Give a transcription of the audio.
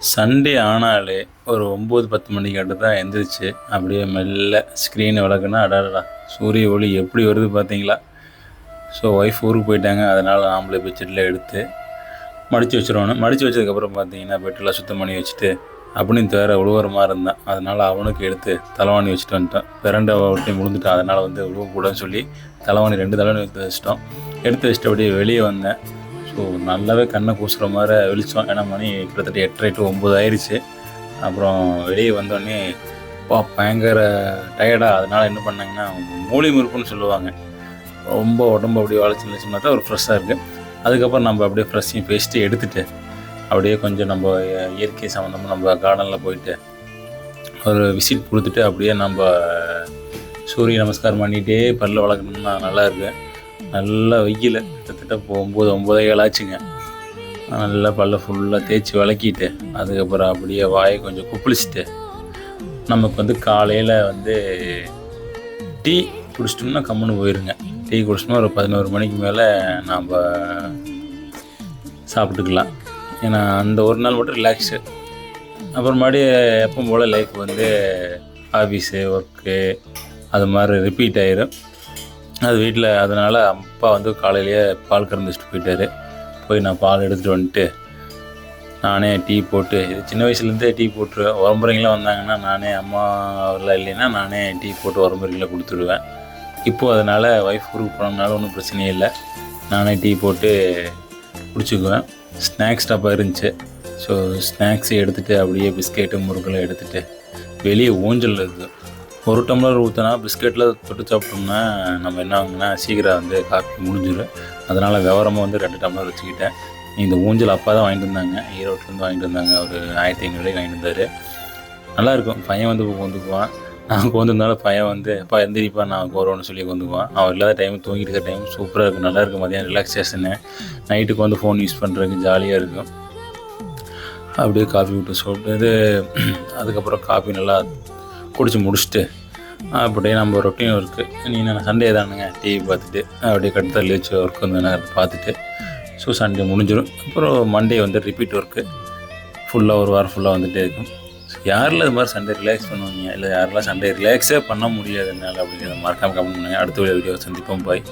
Sunday ஆனாலே ஒரு 9, 10 மணிக்காட்ட தான் எந்திரிச்சு, அப்படியே மெல்ல ஸ்க்ரீனை விளக்குனா, அடடா! சூரிய ஒளி எப்படி வருது பார்த்தீங்களா? ஸோ ஒய்ஃப் ஊருக்கு போயிட்டாங்க. அதனால் நாமளே பெட்ஷீட்லாம் எடுத்து மடித்து வச்சுருவானு. மடித்து வச்சதுக்கப்புறம் பார்த்தீங்கன்னா, பெட்டெல்லாம் சுத்தம் பண்ணி வச்சுட்டு, அப்படின்னு வேறு உழுவுற இருந்தான். அதனால் அவனுக்கு எடுத்து தலைவாணி வச்சுட்டு வந்துட்டேன். பிரண்ட ஒட்டி விழுந்துட்டான். அதனால் வந்து உழுவக்கூடாதுன்னு சொல்லி தலைவாணி 2 தலைவாணி எடுத்து வச்சுட்டோம். எடுத்து வச்சுட்டு அப்படியே வெளியே வந்தேன். ஸோ நல்லாவே கண்ணை கூசுகிற மாதிரி வெளிச்சம். ஏன்னா மணி கிட்டத்தட்ட 8:30 to 9 ஆயிடுச்சு. அப்புறம் வெளியே வந்தோடனே பயங்கர டயர்டாக. அதனால் என்ன பண்ணாங்கன்னா, மூலிகை முறுப்புன்னு சொல்லுவாங்க. ரொம்ப உடம்பு அப்படியே வளைச்சி தான் ஒரு ஃப்ரெஷ்ஷாக இருக்குது. அதுக்கப்புறம் நம்ம அப்படியே ஃப்ரெஷ்ஷையும் பேஸ்ட்டு எடுத்துகிட்டு அப்படியே கொஞ்சம் நம்ம இயற்கை சம்மந்தமாக நம்ம கார்டனில் போயிட்டு ஒரு விசிட் கொடுத்துட்டு அப்படியே நம்ம சூரிய நமஸ்காரம் பண்ணிகிட்டே பல்ல வளர்க்கணும்னா நல்லாயிருக்கு. நல்லா வெயில் கிட்டத்தட்ட 9:07 ஆச்சுங்க. நல்லா பல்ல ஃபுல்லாக தேய்ச்சி விளக்கிட்டு அதுக்கப்புறம் அப்படியே வாயை கொஞ்சம் குப்பிளிச்சிட்டு நமக்கு வந்து காலையில் வந்து டீ குடிச்சிட்டோம்னா கம்முன்னு போயிருங்க. டீ குடிச்சிட்டோம்னா ஒரு 11 மணிக்கு மேலே நாம் சாப்பிட்டுக்கலாம். ஏன்னா அந்த ஒரு நாள் மட்டும் ரிலாக்ஸு. அப்புறம் மறுபடியும் எப்பவும் போல் லைஃப் வந்து ஆஃபீஸு ஒர்க்கு அது மாதிரி ரிப்பீட் ஆயிரும். அது வீட்டில் அதனால் அப்பா வந்து காலையிலேயே பால் கறந்து வச்சுட்டு போயிட்டார். போய் நான் பால் எடுத்துகிட்டு வந்துட்டு நானே டீ போட்டு, இது சின்ன வயசுலேருந்தே டீ போட்டுருவேன். உறம்புறைங்களாம் வந்தாங்கன்னா நானே, அம்மா அவரெலாம் இல்லைன்னா நானே டீ போட்டு உறம்புறைங்களை கொடுத்துடுவேன். இப்போது அதனால் ஒய்ஃப் ஊருக்கு போனோம்னாலும் ஒன்றும் பிரச்சனையே இல்லை. நானே டீ போட்டு குடிச்சிக்குவேன். ஸ்நாக்ஸ் டப்பா இருந்துச்சு. ஸோ ஸ்நாக்ஸை எடுத்துகிட்டு அப்படியே பிஸ்கெட்டு முறுக்கெல்லாம் எடுத்துகிட்டு வெளியே ஊஞ்சல் இருக்குது. 1 டம்ளர் ஊற்றினா பிஸ்கெட்டில் தொட்டு சாப்பிட்டோம்னா நம்ம என்ன ஆகுங்கன்னா சீக்கிரம் வந்து காஃபி முடிஞ்சிடும். அதனால் விவரமாக வந்து 2 டம்ளர் வச்சுக்கிட்டேன். இந்த ஊஞ்சல் அப்பா தான் வாங்கிட்டு வந்தாங்க. ஈரோட்டிலேருந்து வாங்கிட்டு வந்தாங்க. ஒரு 1500 வாங்கிட்டு வந்தார். நல்லாயிருக்கும். பையன் வந்து கொந்துக்குவான். நான் கொந்திருந்தாலும் பையன் வந்து அப்பா எந்திரிப்பா நான் போகிறோன்னு சொல்லி கொந்துக்குவான். அவன் இல்லாத டைம் தூங்கிட்டு இருக்க டைம் சூப்பராக இருக்கும். நல்லாயிருக்கும். மதியம் ரிலாக்ஸேஷனு. நைட்டுக்கு வந்து ஃபோன் யூஸ் பண்ணுறதுக்கு ஜாலியாக இருக்கும். அப்படியே காஃபி விட்டு சாப்பிட்டு அதுக்கப்புறம் காஃபி நல்லா குடிச்சு முடிச்சுட்டு அப்படியே நம்ம ரொட்டீன் ஒர்க்கு நான் சண்டே தானுங்க டிவி பார்த்துட்டு அப்படியே கட்டுத்தள்ளி வச்சு ஒர்க் வந்து நேரத்தை பார்த்துட்டு ஸோ சண்டே முடிஞ்சிடும். அப்புறம் மண்டே வந்து ரிப்பீட் ஒர்க்கு ஃபுல்லாக ஒரு வாரம் ஃபுல்லாக வந்துகிட்டே இருக்கும். யாரில் இது மாதிரி சண்டே ரிலாக்ஸ் பண்ணுவீங்க, இல்லை யாரெல்லாம் சண்டே ரிலாக்ஸே பண்ண முடியாது என்னால் அப்படிங்கிறத மறக்காமல் கமெண்ட் பண்ணுங்கள். அடுத்த வீடியோ சந்திப்போம். பாய்.